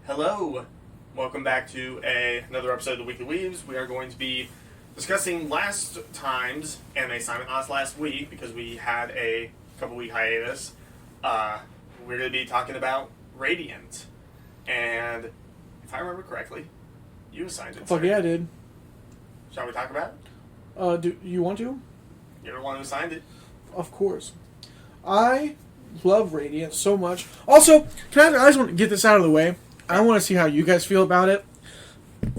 Hello, welcome back to another episode of the Weekly Weaves. We are going to be discussing last time's anime assignment, not last week, because we had a couple week hiatus. We're going to be talking about Radiant, and if I remember correctly, you assigned it. Fuck yeah, I did. Shall we talk about it? Do you want to? You're the one who assigned it. Of course. I love Radiant so much. Also, I just want to get this out of the way. I want to see how you guys feel about it,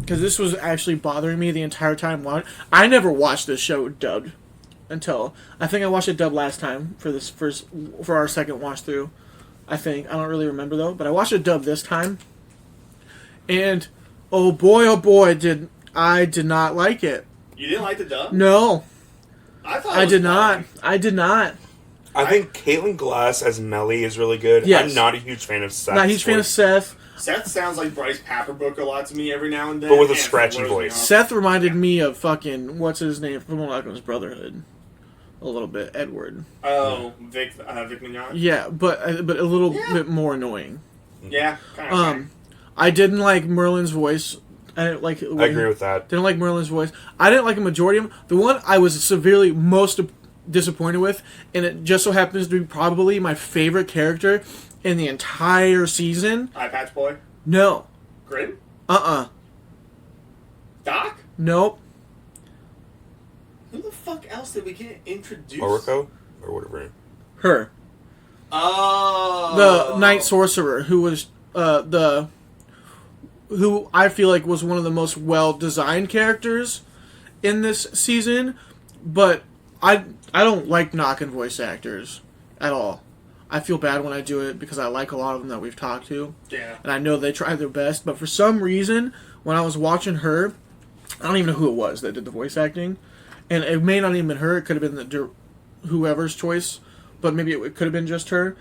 because this was actually bothering me the entire time. I never watched this show dubbed until I think I watched it dubbed last time for our second watch through. I don't really remember though, but I watched it dubbed this time, and oh boy, did I not like it. You didn't like the dub? No, I did not. I did not. I think Caitlin Glass as Melly is really good. Yes. I'm not a huge fan of Seth. Not a huge fan of Seth. Seth sounds like Bryce Paperbook a lot to me every now and then. But with a and it scratchy throws me voice. off. Seth reminded me of fucking, what's his name, from Malcolm's Brotherhood. A little bit, Edward. Oh, Vic Mignogna? Yeah, but a little bit more annoying. Yeah, kind of. I didn't like Merlin's voice. I didn't like. I agree with that. Didn't like Merlin's voice. I didn't like a majority of them. The one I was severely most disappointed with, and it just so happens to be probably my favorite character in the entire season. Eye Patch Boy? No. Grim? Doc? Nope. Who the fuck else did we get introduced? Oriko? Or whatever. Her. Oh. The Night Sorcerer, who was who I feel like was one of the most well-designed characters in this season, but I don't like knocking voice actors at all. I feel bad when I do it because I like a lot of them that we've talked to, Yeah. and I know they try their best, but for some reason, when I was watching her, I don't even know who it was that did the voice acting, and it may not even been her, it could have been whoever's choice, but maybe it could have been just her.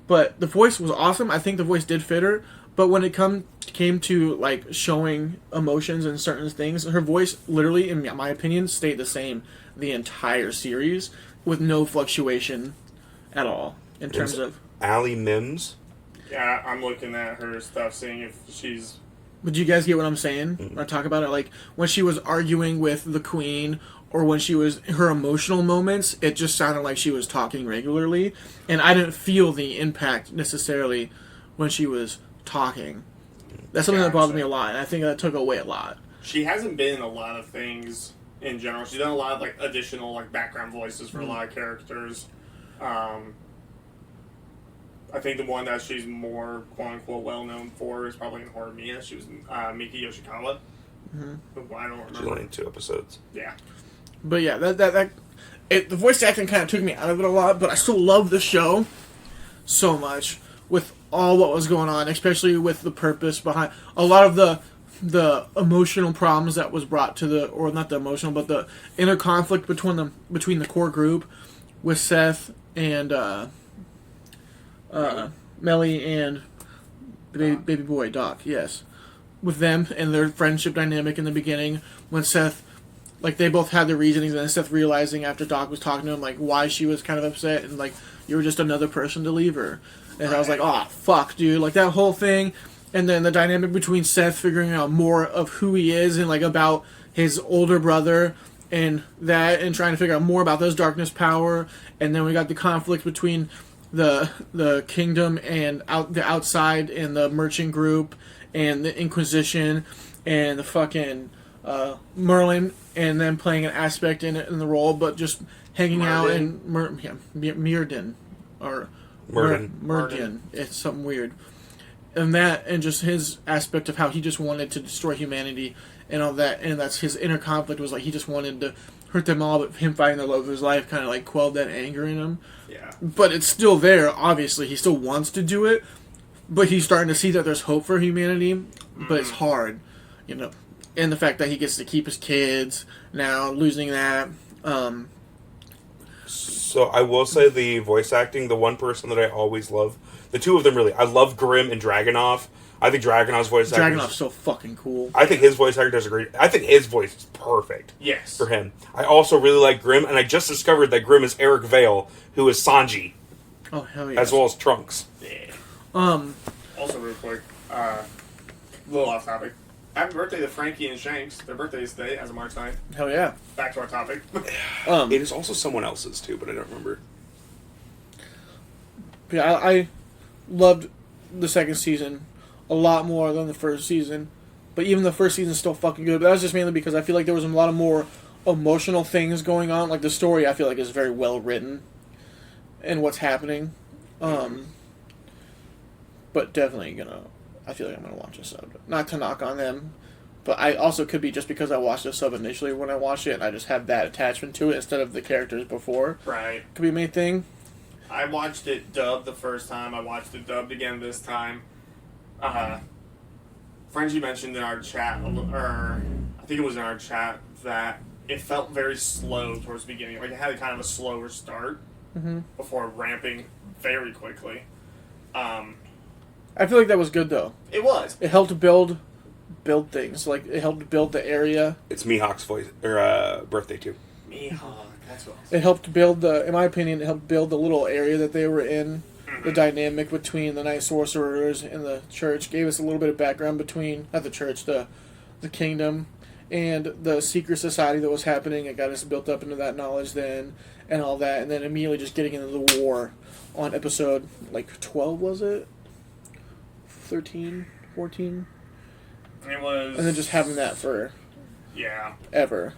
But the voice was awesome. I think the voice did fit her. But when it came to like showing emotions and certain things, her voice literally, in my opinion, stayed the same the entire series with no fluctuation at all in terms of. Allie Mims. Yeah, I'm looking at her stuff, seeing if she's... But you guys get what I'm saying when I talk about it? Like when she was arguing with the queen, or when she was her emotional moments, it just sounded like she was talking regularly, and I didn't feel the impact necessarily when she was talking. That's something that bothered me a lot, and I think that took away a lot. She hasn't been in a lot of things in general. She's done a lot of like additional like background voices for a lot of characters. I think the one that she's more quote-unquote well-known for is probably in Horimiya. She was Miki Yoshikawa. Who I don't remember. She's only in 2 episodes. Yeah. But yeah, the voice acting kind of took me out of it a lot, but I still love the show so much with all what was going on, especially with the purpose behind a lot of the emotional problems that was brought to or not the emotional, but the inner conflict between the core group with Seth and Melly and baby boy Doc. Yes, with them and their friendship dynamic in the beginning when Seth. Like, they both had their reasonings, and then Seth realizing after Doc was talking to him, like, why she was kind of upset, and, like, you were just another person to leave her. And I was like, oh, fuck, dude. Like, that whole thing, and then the dynamic between Seth figuring out more of who he is, and, like, about his older brother, and that, and trying to figure out more about those darkness power, and then we got the conflict between the kingdom and the outside, and the merchant group, and the Inquisition, and the fucking... Merlin, and then playing an aspect in the role, but just hanging out in Myrddin or Myrddin. It's something weird, and just his aspect of how he just wanted to destroy humanity and all that, and that's his inner conflict was like he just wanted to hurt them all, but him finding the love of his life kind of like quelled that anger in him. Yeah. But it's still there. Obviously, he still wants to do it, but he's starting to see that there's hope for humanity, but it's hard, you know. And the fact that he gets to keep his kids now, losing that. So I will say the voice acting, the one person that I always love, the two of them really, I love Grimm and Dragunov. I think Dragunov's voice acting... Dragunov's so fucking cool. I think his voice actor does a great... I think his voice is perfect. Yes. For him. I also really like Grimm, and I just discovered that Grimm is Eric Vale, who is Sanji. Oh, hell yeah. As well as Trunks. Yeah. Also, real quick, A little off topic. Happy birthday to Frankie and Shanks. Their birthday is today, as of March 9th. Hell yeah. Back to our topic. It is also someone else's, too, but I don't remember. Yeah, I loved the second season a lot more than the first season. But even the first season is still fucking good. But that was just mainly because I feel like there was a lot of more emotional things going on. Like the story, I feel like is very well written, and what's happening. But definitely I feel like I'm gonna watch a sub. Not to knock on them, but I also could be just because I watched a sub initially when I watched it, and I just have that attachment to it instead of the characters before. Right. Could be a main thing. I watched it dubbed the first time. I watched it dubbed again this time. Frenchie mentioned in our chat, or I think it was in our chat, that it felt very slow towards the beginning. Like it had kind of a slower start before ramping very quickly. I feel like that was good though. It was. It helped build things. Like it helped build the area. It's Mihawk's voice or birthday too. Mihawk, that's what. It helped build in my opinion, it helped build the little area that they were in. The dynamic between the Night Sorcerers and the church gave us a little bit of background between, not the church, the kingdom, and the secret society that was happening. It got us built up into that knowledge then, and all that, and then immediately just getting into the war on episode, 12, was it? 13, 14? It was. And then just having that for Yeah. ever.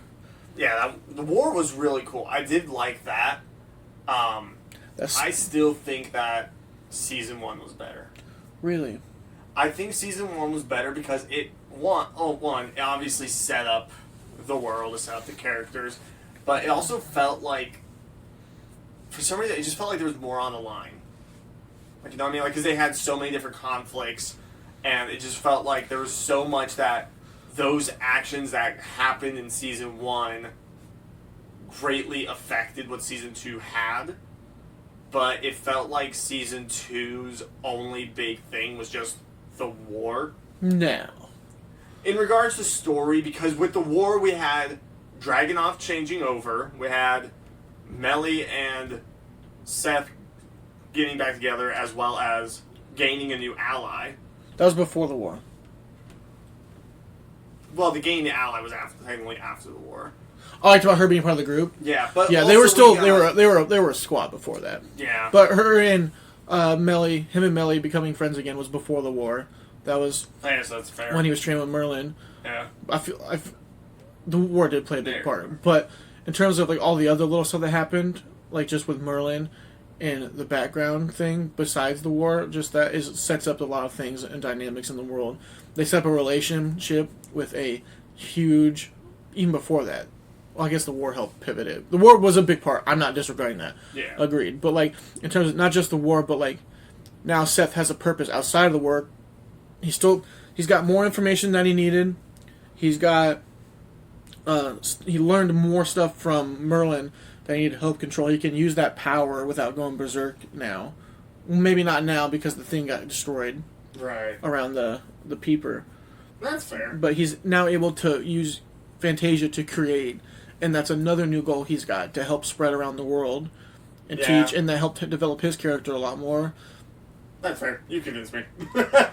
Yeah, the war was really cool. I did like that. I still think that season 1 was better. Really? I think season 1 was better because it obviously set up the world, it set up the characters, but it also felt like, for some reason, it just felt like there was more on the line. Like, you know what I mean? Like, because they had so many different conflicts, and it just felt like there was so much that those actions that happened in season 1 greatly affected what season 2 had. But it felt like season 2's only big thing was just the war. No. In regards to story, because with the war we had Dragunov changing over, we had Melly and Seth getting back together, as well as gaining a new ally. That was before the war. Well, the gaining the ally was technically after the war. Oh, I talked about her being part of the group. Yeah, but yeah, also they were still we got, they were a squad before that. Yeah, But her and Melly, him and Melly becoming friends again was before the war. That was I guess that's fair. when he was training with Merlin. Yeah, The war did play a big part, but in terms of all the other little stuff that happened, just with Merlin and the background thing besides the war, just that sets up a lot of things and dynamics in the world. They set up a relationship with a huge, even before that. Well, I guess the war helped pivot it. The war was a big part. I'm not disregarding that. Yeah. Agreed. But in terms of not just the war, but now Seth has a purpose outside of the war. He's got more information than he needed. He's got he learned more stuff from Merlin that he needed help control. He can use that power without going berserk now. Maybe not now because the thing got destroyed right. around the peeper. That's fair. But he's now able to use Fantasia to create, and that's another new goal he's got, to help spread around the world and teach, and that helped develop his character a lot more. That's fair. You convinced me.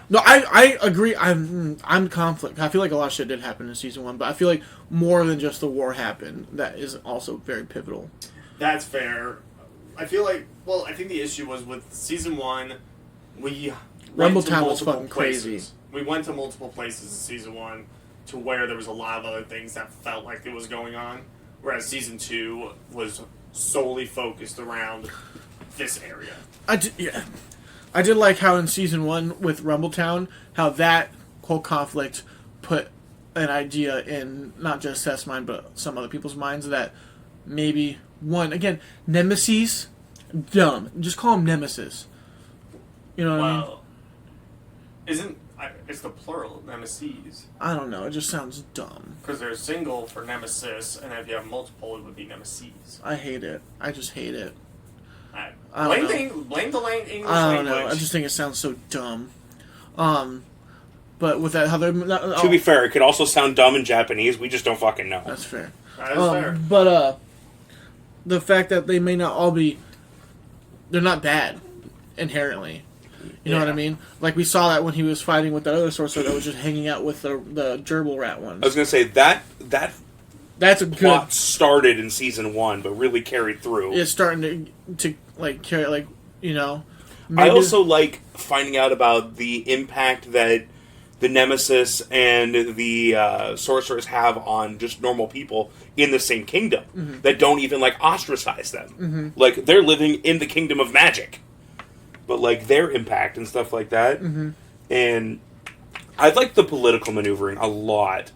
No, I agree. I'm conflict. I feel like a lot of shit did happen in season 1, but I feel like more than just the war happened. That is also very pivotal. That's fair. I feel like, I think the issue was with season 1, we Rumble went to Town was multiple fucking places. crazy. We went to multiple places in season 1 to where there was a lot of other things that felt like it was going on, whereas season 2 was solely focused around this area. I did like how in season 1 with Rumbletown, how that whole conflict put an idea in not just Seth's mind, but some other people's minds that maybe Nemesis, dumb. Just call him Nemesis. You know what I mean? It's the plural, nemesis. I don't know. It just sounds dumb. Because there's single for nemesis, and if you have multiple, it would be nemesis. I hate it. I just hate it. Blame the English language. I don't know. I just think it sounds so dumb. But with that, how they're To be fair, it could also sound dumb in Japanese. We just don't fucking know. That's fair. That is fair. But the fact that they may not all be, they're not bad inherently. You know what I Yeah. mean? Like we saw that when he was fighting with that other sorcerer that was just hanging out with the gerbil rat ones. I was gonna say that That's a good. plot started in season 1, but really carried through. It's starting to like carry like you know. I also like finding out about the impact that the Nemesis and the sorcerers have on just normal people in the same kingdom that don't even like ostracize them. Like they're living in the kingdom of magic, but like their impact and stuff like that. And I like the political maneuvering a lot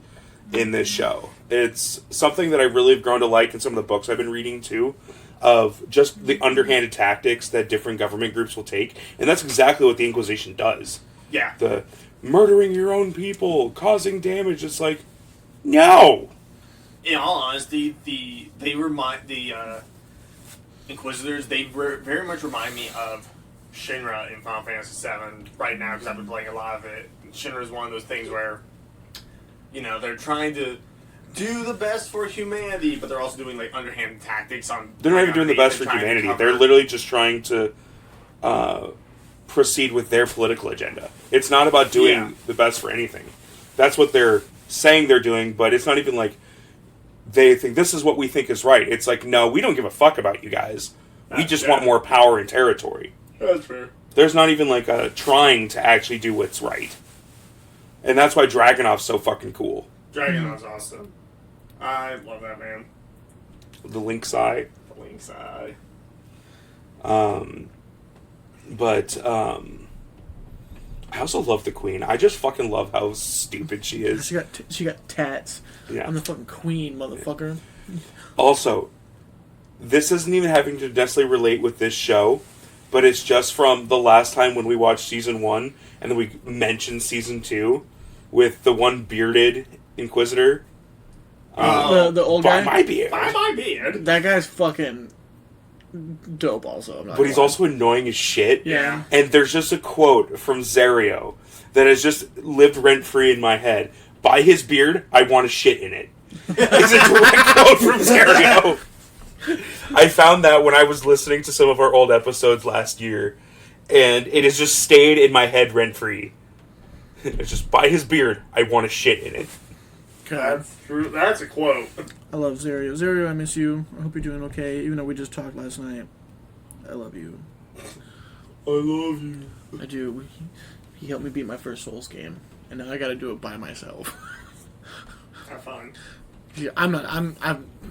in this show. It's something that I really have grown to like in some of the books I've been reading too, of just the underhanded tactics that different government groups will take, and that's exactly what the Inquisition does. Yeah. The murdering your own people, causing damage. It's like, no. In all honesty, the Inquisitors, they very much remind me of Shinra in Final Fantasy VII right now, because I've been playing a lot of it. Shinra is one of those things where, you know, they're trying to do the best for humanity, but they're also doing like underhanded tactics on. They're not even doing the best for humanity. They're literally just trying to proceed with their political agenda. It's not about doing the best for anything. That's what they're saying they're doing, but it's not even like they think this is what we think is right. It's like, no, we don't give a fuck about you guys. We just want more power and territory. That's fair. There's not even like a trying to actually do what's right. And that's why Dragunov's so fucking cool. Dragunov's awesome. I love that man. The Lynx Eye. The Lynx Eye. I also love the Queen. I just fucking love how stupid she is. She got tats. Yeah. I'm the fucking queen, motherfucker. Also, this isn't even having to necessarily relate with this show, but it's just from the last time when we watched season 1, and then we mentioned season 2 with the one bearded Inquisitor. The old guy? By my beard. By my beard. That guy's fucking dope also. But he's also annoying as shit. Yeah. And there's just a quote from Zario that has just lived rent-free in my head. By his beard, I want to shit in it. It's a direct quote from Zario. I found that when I was listening to some of our old episodes last year, and it has just stayed in my head rent-free. It's just, by his beard, I want to shit in it. God. That's true. That's a quote. I love Zario. Zario, I miss you. I hope you're doing okay, even though we just talked last night. I love you. I love you. I do. He helped me beat my first Souls game, and now I gotta do it by myself. Have fun. Yeah, I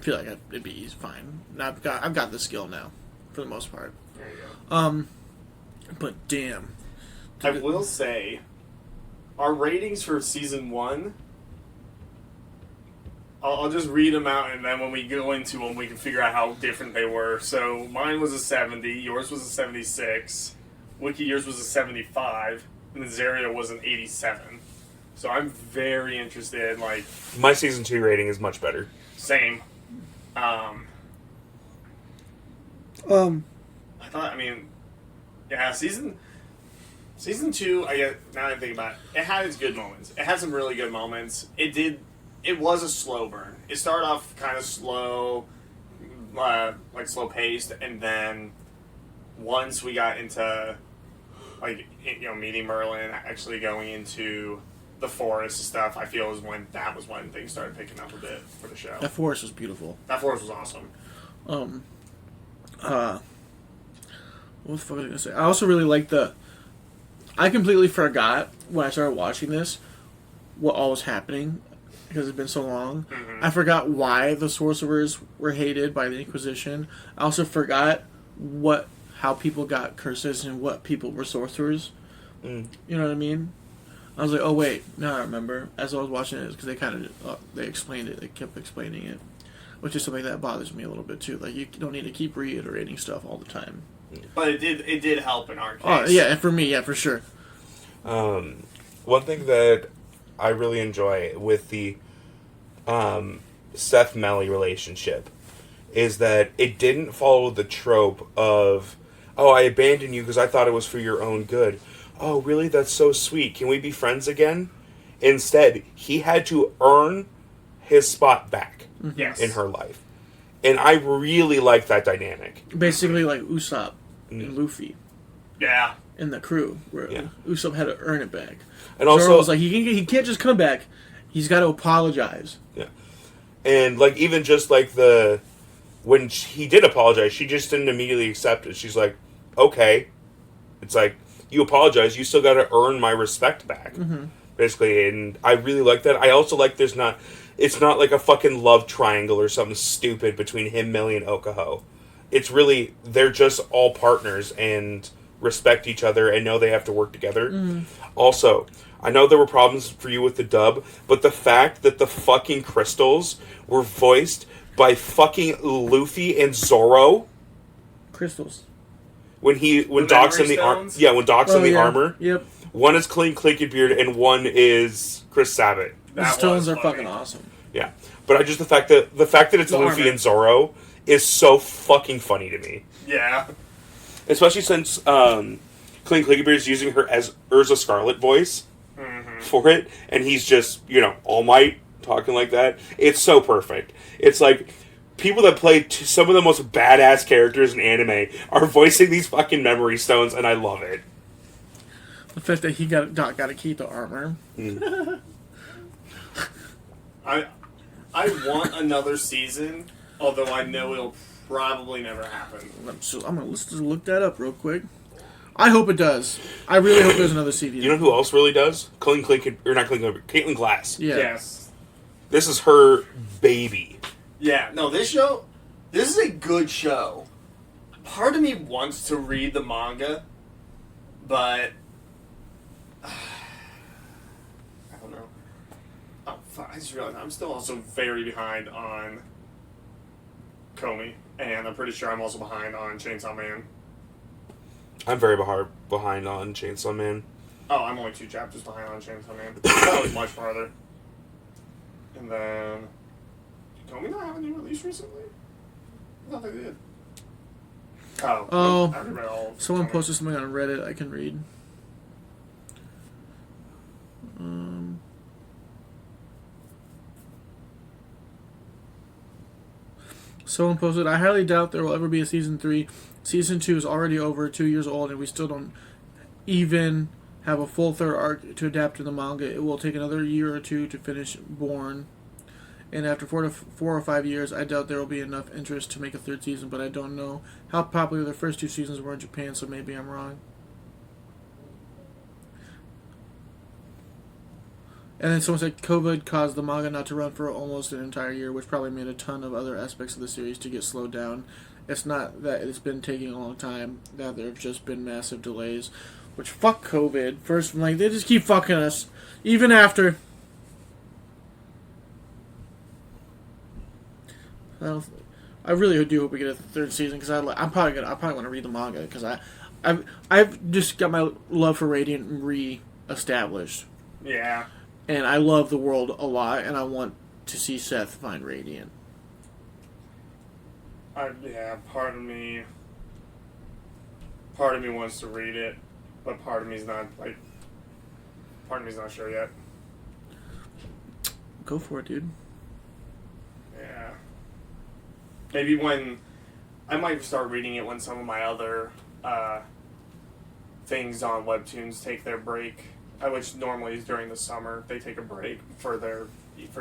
feel like it'd be fine. I've got the skill now, for the most part. There you go. But damn. I will say, our ratings for season 1. I'll just read them out, and then when we go into them, we can figure out how different they were. So mine was a 70, yours was a 76, Wiki, yours was a 75, and then Zario was an 87. So I'm very interested. Like, My season 2 rating is much better. same. I thought. I mean, yeah, season 2. I get now that I think about it, it had its good moments. It had some really good moments. It was a slow burn. It started off kind of slow, like slow paced, and then once we got into, like, you know, meeting Merlin, actually going into the forest and stuff, I feel was when things started picking up a bit for the show. That forest was beautiful. That forest was awesome. What the fuck was I gonna say? I also really like I completely forgot when I started watching this what all was happening because it's been so long. Mm-hmm. I forgot why the sorcerers were hated by the Inquisition. I also forgot how people got curses and what people were sorcerers. You know what I mean? I was like, oh wait, now I remember. As I was watching it, because they explained it. They kept explaining it, which is something that bothers me a little bit too. Like, you don't need to keep reiterating stuff all the time. But it did help in our case. Oh yeah, and for me, yeah, for sure. One thing that I really enjoy with the Seth Melly relationship is that it didn't follow the trope of, oh, I abandoned you because I thought it was for your own good. Oh, really? That's so sweet. Can we be friends again? Instead, he had to earn his spot back Yes. in her life. And I really like that dynamic. Basically, like Usopp and Luffy. Yeah. in the crew. Where Yeah. Usopp had to earn it back. And Zoro also, was like, he can't just come back. He's got to apologize. and like even just like when he did apologize, she just didn't immediately accept it. She's like, okay, it's like you apologize, you still got to earn my respect back, basically. And I really like that. I also like it's not like a fucking love triangle or something stupid between him, Millie, and Okaho. It's really they're just all partners and respect each other and know they have to work together. Also, I know there were problems for you with the dub, but the fact that the fucking crystals were voiced by fucking Luffy and Zoro Crystals. when Doc's in memory the armor. stones? Yeah, when Doc's in the armor. Yep. One is Clean Beard and one is Chris Sabat. The That stones was are funny. fucking awesome. Yeah, but I just the fact that it's The Luffy armor. and Zoro is so fucking funny to me. Yeah. Especially since Clean Beard is using her as Urza Scarlet voice for it, and he's just, All Might talking like that. It's so perfect. It's like people that play some of the most badass characters in anime are voicing these fucking memory stones, and I love it. The fact that Doc got to keep the armor. I want another season, although I know it'll probably never happen. Let's just look that up real quick. I hope it does. I really hope there's another season. You know who else really does? Caitlin Glass. Yeah. Yes. This is her baby. Yeah, no, this is a good show. Part of me wants to read the manga, but I don't know. Oh, fuck, I just realized I'm still also very behind on Comey, and I'm pretty sure I'm also behind on Chainsaw Man. I'm very behind on Chainsaw Man. Oh, I'm only 2 chapters behind on Chainsaw Man. That was much farther. And then, did Comey not have a new release recently? I thought they did. Oh, I read all of Someone Comey. posted something on Reddit I can read. Someone posted, I highly doubt there will ever be a season 3. Season 2 is already over, 2 years old, and we still don't even have a full third arc to adapt to the manga. It will take another year or 2 to finish Born. And after 4 or 5 years, I doubt there will be enough interest to make a third season, but I don't know how popular the first 2 seasons were in Japan, so maybe I'm wrong. And then someone said COVID caused the manga not to run for almost an entire year, which probably made a ton of other aspects of the series to get slowed down. It's not that it's been taking a long time, that there have just been massive delays. Which, fuck COVID. First, I'm like, they just keep fucking us. Even after... I really do hope we get a third season, because I probably want to read the manga, because I've just got my love for Radiant re-established. Yeah. And I love the world a lot, and I want to see Seth find Radiant. Yeah, part of me wants to read it, but part of me's not sure yet. Go for it, dude. Yeah. Maybe when I might start reading it when some of my other things on Webtoons take their break, which normally is during the summer. They take a break for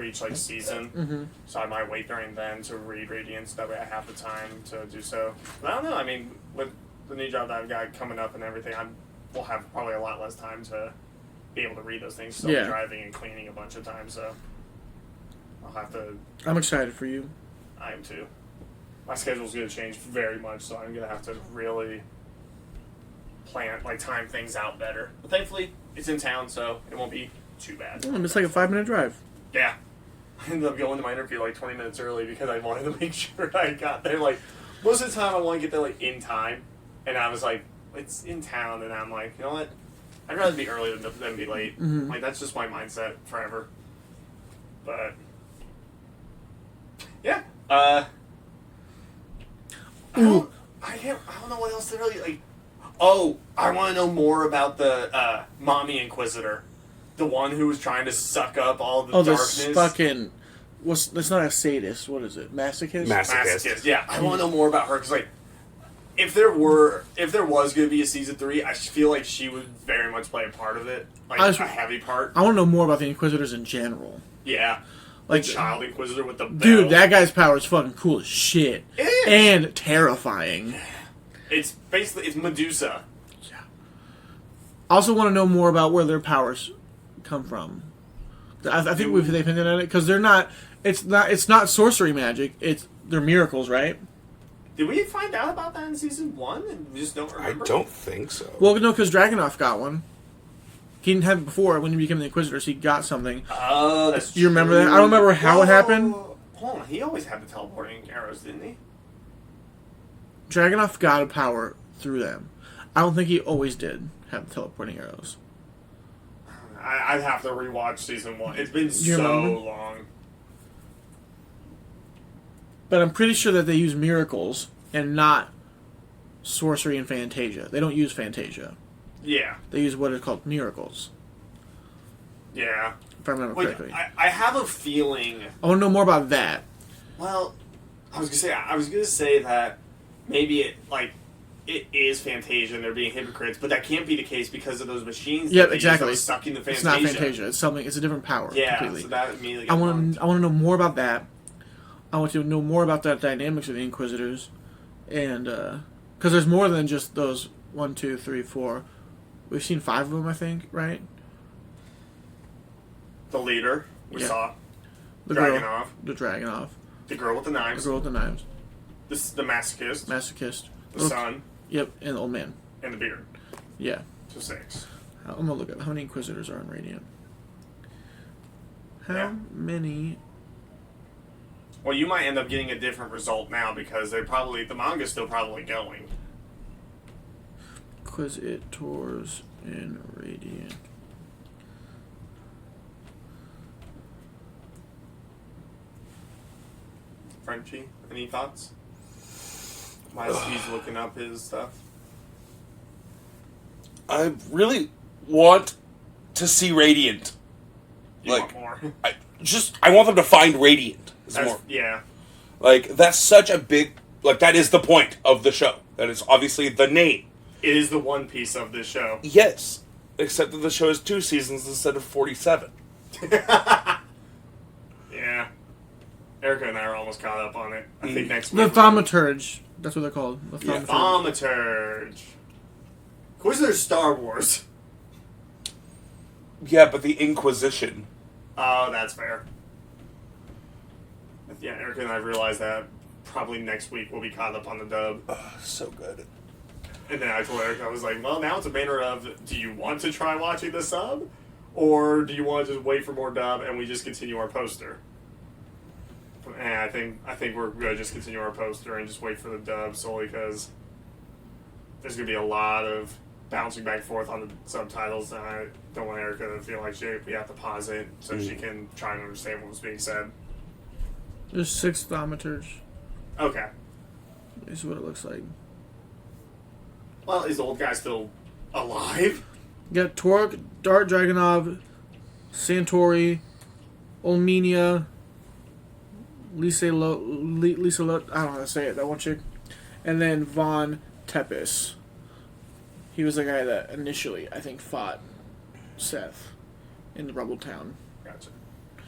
each season. Mm-hmm. So I might wait during then to read Radiance. That way I have the time to do so. But I don't know. I mean, with the new job that I've got coming up and everything, we'll have probably a lot less time to be able to read those things. So Yeah. I'm driving and cleaning a bunch of times. So I'll have to. I'm excited for you. I am too. My schedule's going to change very much, so I'm going to have to really time things out better. But thankfully, it's in town, so it won't be too bad. It's like a 5-minute drive. Yeah. I ended up going to my interview 20 minutes early because I wanted to make sure I got there. Most of the time I want to get there in time. And I was like, it's in town. And I'm like, you know what? I'd rather be early than be late. Mm-hmm. That's just my mindset forever. But, yeah. I don't know what else to really, Oh, I want to know more about the Mommy Inquisitor. The one who was trying to suck up all the darkness. This fucking... That's not a sadist. What is it? Masochist? Masochist. Yeah, I want to know more about her, because, if there was going to be a season 3, I feel like she would very much play a part of it, like a heavy part. I want to know more about the Inquisitors in general. Yeah, like the Child Inquisitor with the bell. Dude, that guy's power is fucking cool as shit. It is. And terrifying. It's Medusa. Yeah. I also want to know more about where their powers come from. I think they've hinted at it because they're not. It's not sorcery magic. They're miracles, right? Did we find out about that in season 1 and we just don't remember? I don't think so. Well, no, because Dragunov got one. He didn't have it before. When he became the Inquisitor, so he got something. Oh, that's true. You remember that? I don't remember how it happened. Hold on, he always had the teleporting arrows, didn't he? Dragunov got a power through them. I don't think he always did have the teleporting arrows. I'd have to rewatch season 1. It's been You so remember? long. But I'm pretty sure that they use miracles and not sorcery and Fantasia. They don't use Fantasia. Yeah. They use what are called miracles. Yeah. If I remember correctly. I have a feeling. I want to know more about that. Well, I was gonna say that maybe it is Fantasia and they're being hypocrites, but that can't be the case because of those machines. Yeah, that they exactly. use that are sucking the It's Fantasia. not Fantasia. It's something. It's a different power. Yeah. Completely. So that immediately. I want to know more about that. I want to know more about the dynamics of the Inquisitors, and because there's more than just those 1, 2, 3, 4. We've seen 5 of them, I think, right? The leader we saw. The Dragunov. The Dragunov. The girl with the knives. The girl with the knives. The masochist. Masochist. The son. Yep, and the old man. And the beard. Yeah. So 6. I'm gonna look up how many Inquisitors are in Radiant. How Yeah. many? Well, you might end up getting a different result now because the manga's still probably going. Inquisitors in Radiant. Frenchie, any thoughts? While he's looking up his stuff. I really want to see Radiant. You Like, want more? I want them to find Radiant. Yeah. Like, that's such a big... Like, that is the point of the show. That is obviously the name. It is the one piece of this show. Yes. Except that the show has 2 seasons instead of 47. Yeah. Erica and I are almost caught up on it. I think next The week. Thaumaturge. That's what they're called. The Yeah. Thaumaturge. Thaumaturge. Of course, there's Star Wars. Yeah, but the Inquisition. Oh, that's fair. Yeah, Erica and I realized that probably next week we'll be caught up on the dub. So good. And then I told Erica, I was like, well, now it's a matter of, do you want to try watching the sub? Or do you want to just wait for more dub and we just continue our poster? And I think we're going to just continue our poster and just wait for the dub solely because there's going to be a lot of bouncing back and forth on the subtitles, and I don't want Erica to feel like we have to pause it so she can try and understand what was being said. There's 6 Thaumaturge. Okay. This is what it looks like. Well, is the old guy still alive? You got Torque, Dart Dragunov, Santori, Olmenia, Lisa I don't know how to say it, that one chick. And then Von Tepes. He was the guy that initially, I think, fought Seth in the Rubble Town. Gotcha.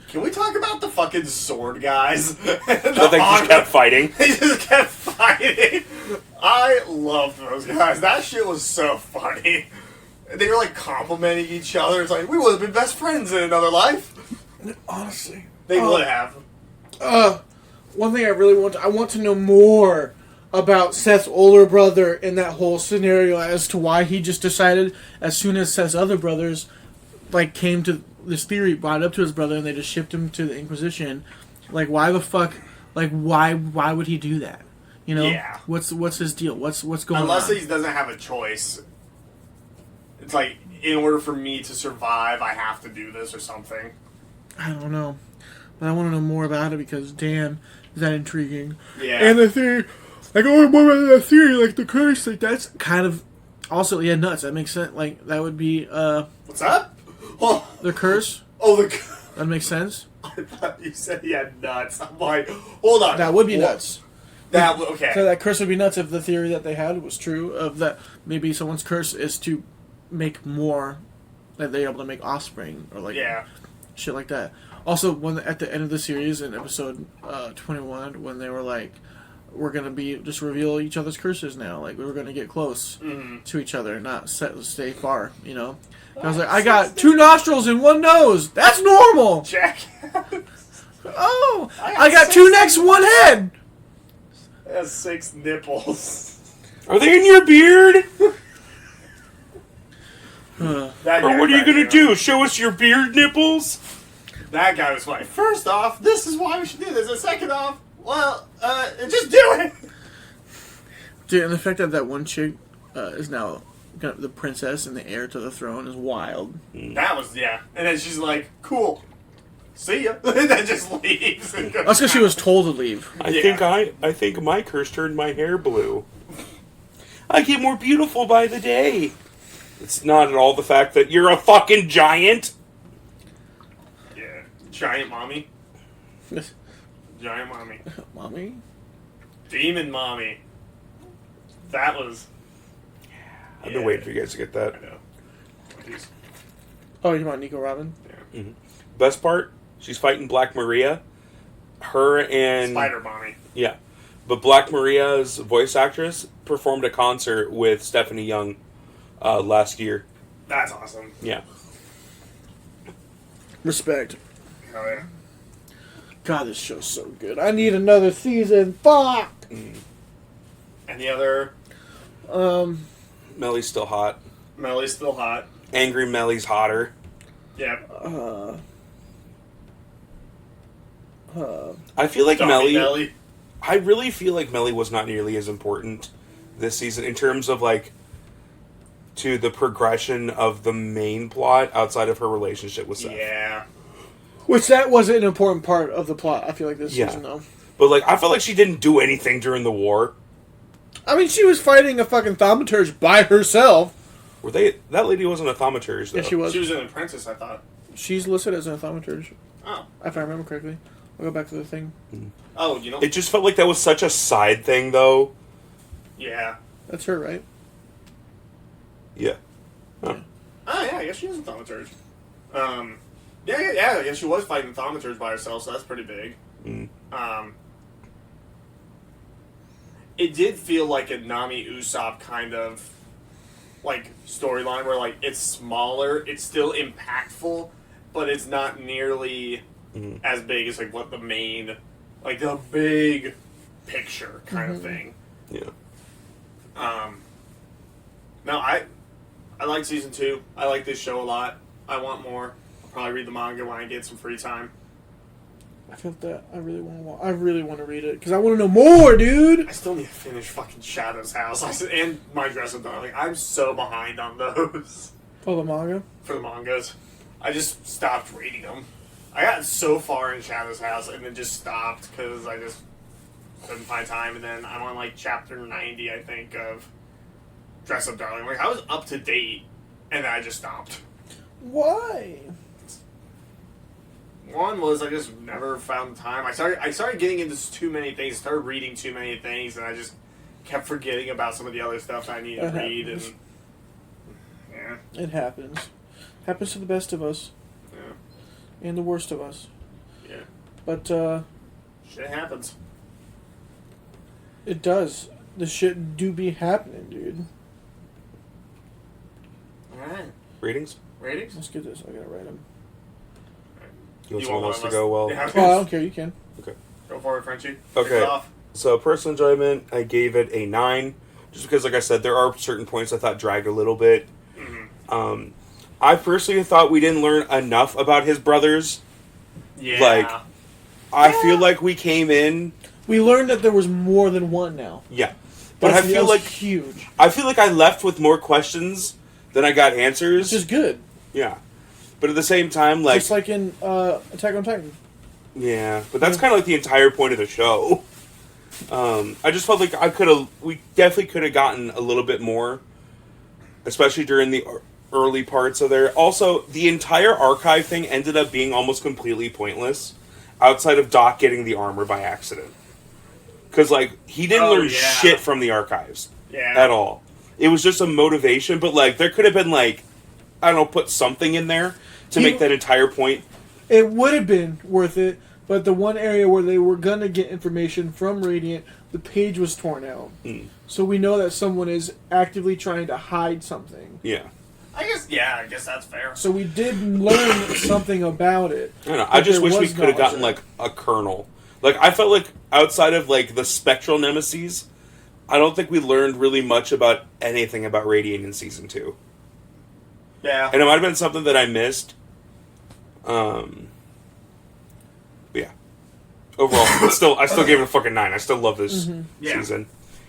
Can we talk about the fucking sword guys? But they just kept fighting. They just kept fighting. I loved those guys. That shit was so funny. They were like complimenting each other. It's like, we would have been best friends in another life. Honestly. They would have. One thing I want to know more about Seth's older brother in that whole scenario as to why he just decided as soon as Seth's other brothers came to this theory, brought it up to his brother, and they just shipped him to the Inquisition. Like, why the fuck? Like, why would he do that? You know? Yeah. What's his deal? What's going Unless on? he doesn't have a choice. It's like, in order for me to survive, I have to do this or something. I don't know, but I want to know more about it because damn, is that intriguing? Yeah. And the theory, I want more about that theory, like the curse, that's kind of also nuts. That makes sense. Like that would be What's up? Oh, the curse. the. That makes sense. I thought you said he had nuts. I'm like, hold on. That would be nuts. Okay. So that curse would be nuts if the theory that they had was true. Of that, maybe someone's curse is to make more, that they're able to make offspring or like shit like that. Also, when at the end of the series in episode 21, when they were like, "We're gonna be just reveal each other's curses now. Like we were gonna get close to each other, not stay far." You know. And I was like, "I got 2 nostrils and 1 nose. That's normal." Jack. Oh, I got 2 necks, 1 head. It has 6 nipples. Are they in your beard? That Or guy what are you cracked gonna me up. do? Show us your beard nipples? That guy was like, first off, this is why we should do this. And second off, well, just do it. Dude, and the fact that that one chick is now the princess and the heir to the throne is wild. That was, And then she's like, cool. See ya. And then just leaves. And goes That's because she was told to leave. I think my curse turned my hair blue. I get more beautiful by the day. It's not at all the fact that you're a fucking giant. Yeah. Giant mommy. Giant mommy. Mommy? Demon mommy. That was... I've been waiting for you guys to get that. I know. Jeez. Oh, you want Nico Robin? Yeah. Best part, she's fighting Black Maria. Her and... Spider mommy. Yeah. But Black Maria's voice actress performed a concert with Stephanie Young last year. That's awesome. Yeah. Respect. Hell yeah. God, this show's so good. I need another season. Fuck! Any other... Melly's still hot. Melly's still hot. Angry Melly's hotter. Yep. I feel like Melly. I really feel like Melly was not nearly as important this season in terms of like to the progression of the main plot outside of her relationship with Seth. Yeah. Which that was an important part of the plot, I feel like, this season, though. But like I feel like she didn't do anything during the war. I mean, she was fighting a fucking thaumaturge by herself. Were they? That lady wasn't a thaumaturge, though. Yeah, she was. She was an apprentice, I thought. She's listed as a thaumaturge, Oh. if I remember correctly. I'll go back to the thing. Oh, you know? It just felt like that was such a side thing, though. Yeah. That's her, right? Yeah. Oh, yeah, I guess she is a thaumaturge. Yeah, I guess she was fighting thaumaturge by herself, so that's pretty big. It did feel like a Nami Usopp kind of, like, storyline where, like, it's smaller, it's still impactful, but it's not nearly as big as, like, what the main, like, the big picture kind of thing. Yeah. No, I like season 2. I like this show a lot. I want more. I'll probably read the manga when I get some free time. I feel that I really want to read it because I want to know more, dude. I still need to finish fucking Shadow's House and My Dress of Darling. I'm so behind on those Oh, the manga. for the mangas. I just stopped reading them. I got so far in Shadow's House and then just stopped because I just couldn't find time. And then I'm on like chapter 90, I think, of Dress Up Darling. Like I was up to date, and then I just stopped. Why? One was I just never found time. I started getting into too many things. Started reading too many things, and I just kept forgetting about some of the other stuff I needed to read. And yeah, It happens. Happens to the best of us yeah, and the worst of us. yeah. But Shit happens. it does. The shit do be happening, dude. All right. Ratings? Ratings? Let's get this. I gotta write them. You want You someone want else one to of go? Well, us? Oh, I don't care. You can. okay. Go for it, Frenchie. Okay. Kick it off. So personal enjoyment, I gave it a 9, just because, like I said, there are certain points I thought dragged a little bit. I personally thought we didn't learn enough about his brothers. Yeah. Like, I feel like we came in. We learned that there was more than one now. Yeah, but I That feel was like huge, I left with more questions than I got answers. which is good. Yeah, but at the same time, like, Just like in Attack on Titan. yeah, but that's kind of like the entire point of the show. I just felt like we definitely could have gotten a little bit more, especially during the early parts of there. Also, the entire archive thing ended up being almost completely pointless, outside of Doc getting the armor by accident. Because, like, he didn't Oh, learn yeah. shit from the archives Yeah. at all. It was just a motivation, but, like, there could have been, like, I don't know, put something in there to He- make that entire point. It would have been worth it, but the one area where they were gonna get information from Radiant, the page was torn out. Mm. So we know that someone is actively trying to hide something. Yeah. I guess that's fair. So we did learn something about it. I don't know. I but just there wish we was could have gotten, knowledge like, a kernel. Like, I felt like outside of, like, the spectral nemesis, I don't think we learned really much about anything about Radiant in Season 2. Yeah. And it might have been something that I missed. But yeah. Overall, I still gave it a fucking 9. I still love this Yeah. season.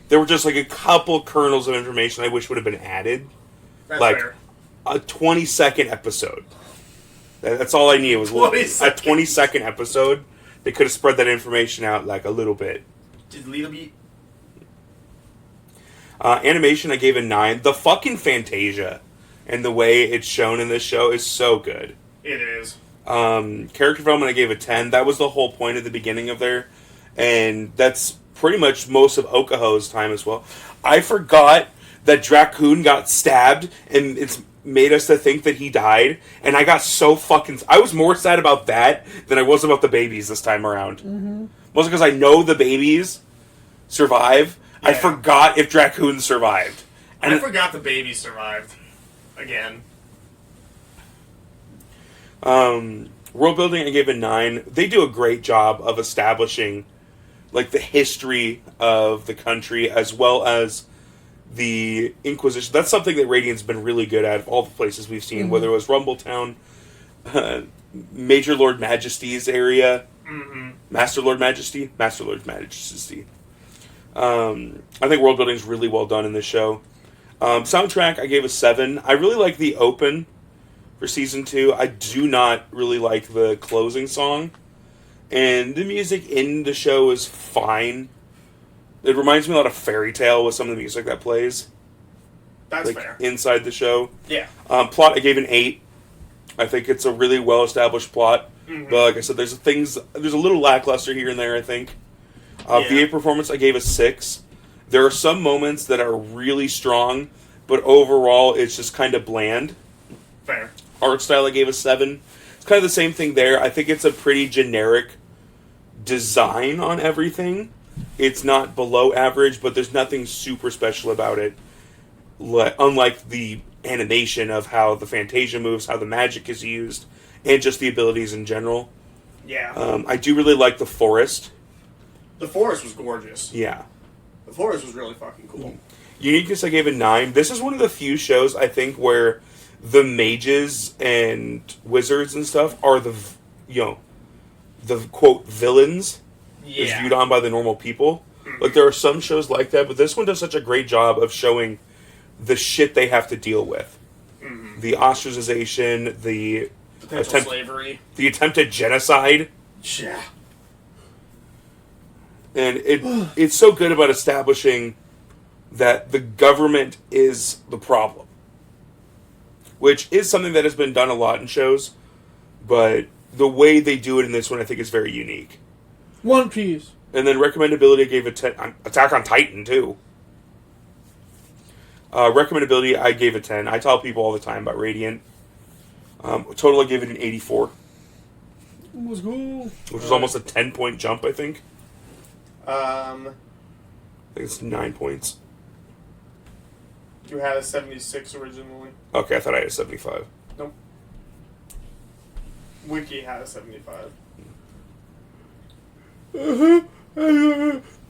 There were just, like, a couple kernels of information I wish would have been added. That's like, fair. A 20-second episode. That's all I needed was a 20-second episode. They could have spread that information out, like, a little bit. Just a little bit. Animation, I gave a 9. The fucking Fantasia and the way it's shown in this show is so good. It is. Character development, I gave a 10. That was the whole point of the beginning of there. And that's pretty much most of Okaho's time as well. I forgot that Dracun got stabbed, and it's made us to think that he died. And I got so fucking... I was more sad about that than I was about the babies this time around. Mm-hmm. Mostly because I know the babies survive. I Yeah. forgot if Dracun survived. I forgot the baby survived. Again. World building, I gave a 9. They do a great job of establishing, like, the history of the country as well as the Inquisition. That's something that Radiant's been really good at. Of all the places we've seen, whether it was Rumbletown, Major Lord Majesty's area, Master Lord Majesty. I think world building is really well done in this show. Soundtrack, I gave a 7. I really like the open for season 2. I do not really like the closing song. And the music in the show is fine. It reminds me a lot of Fairy Tale with some of the music that plays. That's Like, fair. inside the show. Yeah. Plot, I gave an 8. I think it's a really well-established plot. But like I said, there's a little lackluster here and there, I think. Yeah. VA performance, I gave a 6. There are some moments that are really strong, but overall, it's just kind of bland. Fair. Art style, I gave a 7. It's kind of the same thing there. I think it's a pretty generic design on everything. It's not below average, but there's nothing super special about it. Unlike the animation of how the Fantasia moves, how the magic is used, and just the abilities in general. Yeah. I do really like the forest. The forest was gorgeous. Yeah. The forest was really fucking cool. Uniqueness, I gave a 9. This is one of the few shows, I think, where the mages and wizards and stuff are the quote villains is Yeah. viewed on by the normal people. Like, there are some shows like that, but this one does such a great job of showing the shit they have to deal with. The ostracization, the Potential slavery. the attempted genocide, Yeah. and it's so good about establishing that the government is the problem, which is something that has been done a lot in shows, but the way they do it in this one, I think, is very unique. One Piece. And then recommendability, I gave a 10. Attack on Titan, too. Recommendability, I gave a 10. I tell people all the time about Radiant. Total, I gave it an 84. It was cool. Which is almost a 10-point jump, I think. I Um, think it's 9 points. you had a 76 originally. Okay, I thought I had a 75. Nope. Wiki had a 75.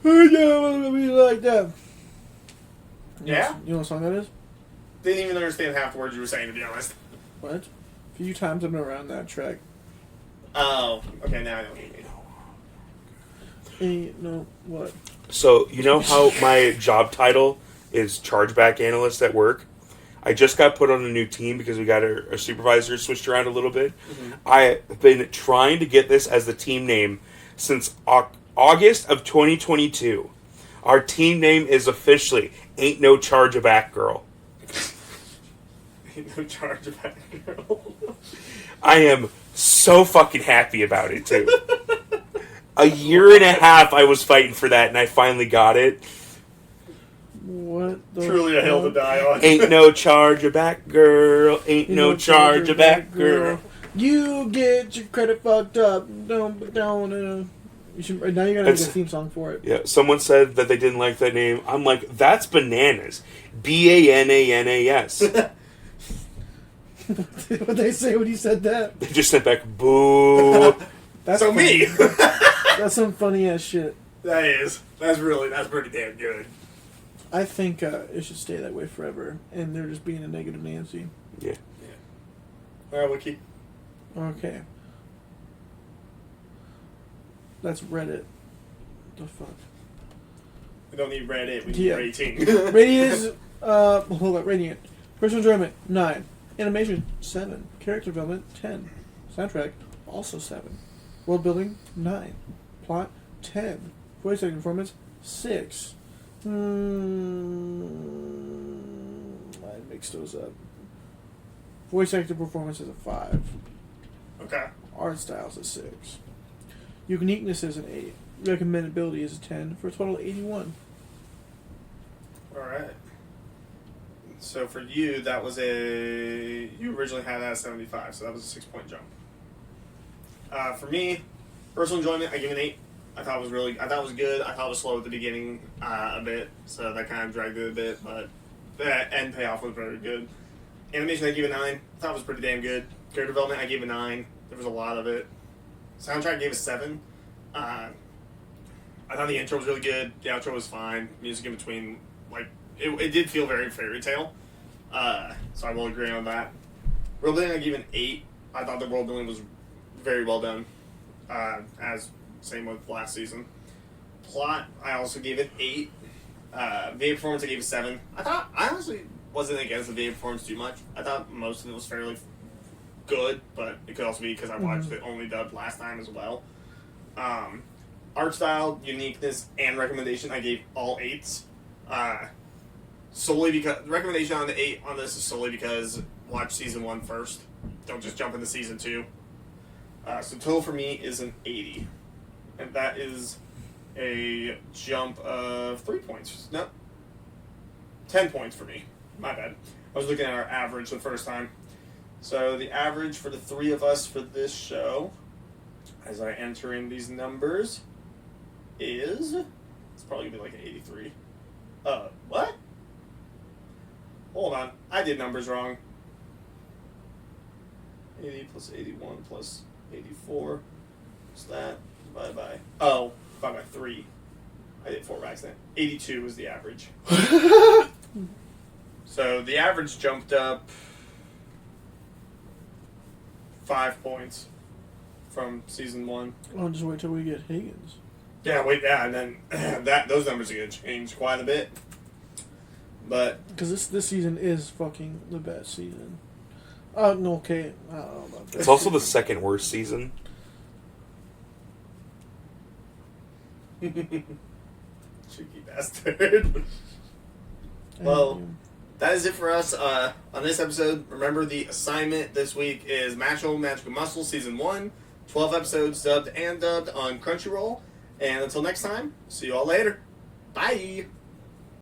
Like that. Yeah? You know what song that is? Didn't even understand half the words you were saying, to be honest. What? A few times I've been around that track. Oh, okay, now I know what you mean. Ain't no what? So, you know how my job title is chargeback analyst at work? I just got put on a new team because we got our supervisor switched around a little bit. I've been trying to get this as the team name since August of 2022. Our team name is officially Ain't No Chargeback Girl. Ain't no charge of that girl. I am so fucking happy about it, too. A year and a half I was fighting for that, and I finally got it. What the Truly a hill to fuck? die on. Ain't no charge a back, girl. Ain't no charge a back, girl. You get your credit fucked up. Don't. You should, now you gotta make a It's- theme song for it. Yeah, someone said that they didn't like that name. I'm like, that's bananas. Bananas. What they say when you said that? They just sent back, boo. That's So funny. me. That's some funny ass shit. That is. That's pretty damn good. I think it should stay that way forever, and they're just being a negative Nancy. Yeah. All right, Wiki. Okay. That's Reddit. The fuck? We don't need Reddit. We need Yeah. rating. Radiant, hold on, Radiant. Personal enjoyment, 9. Animation, 7. Character development, 10. Soundtrack, also 7. World building, 9. Plot, 10. Voice acting performance, 6. I mixed those up. Voice acting performance is a 5. Okay. Art style is a 6. Uniqueness is an 8. Recommendability is a 10, for a total of 81. All right. So for you, that was you originally had that at 75, so that was a 6-point jump. For me, personal enjoyment, I give it an 8. I thought it was good. I thought it was slow at the beginning a bit, so that kind of dragged it a bit, but the end payoff was very good. Animation, I gave it a 9. I thought it was pretty damn good. Character development, I gave it a 9. There was a lot of it. Soundtrack, I gave it a 7. I thought the intro was really good. The outro was fine. Music in between, like, it did feel very fairy tale. So I will agree on that. World building, I gave it an 8. I thought the world building was very well done. As same with last season. Plot, I also gave it 8. VA performance, I gave it 7. I honestly wasn't against the VA performance too much. I thought most of it was fairly good, but it could also be because I watched it only dubbed last time as well. Art style, uniqueness, and recommendation, I gave all 8s. Solely because recommendation on the 8 on this is solely because watch season 1 first. Don't just jump into season 2. So total for me is an 80, and that is a jump of 3 points. No, 10 points for me. My bad. I was looking at our average the first time. So the average for the 3 of us for this show, as I enter in these numbers, is it's probably gonna be like an 83. What? Hold on, I did numbers wrong. 80 plus 81 plus 84. What's that? Divided by divided by 3. I did 4 by accident. 82 is the average. So the average jumped up 5 points from season 1. Oh, just wait till we get Higgins. Yeah, and then those numbers are gonna change quite a bit. But Because this season is fucking the best season. No, okay. I don't know about that. It's also the second worst season. cheeky bastard. Well, that is it for us on this episode. Remember, the assignment this week is Magical Muscle Season 1. 12 episodes dubbed and dubbed on Crunchyroll. And until next time, see you all later. Bye!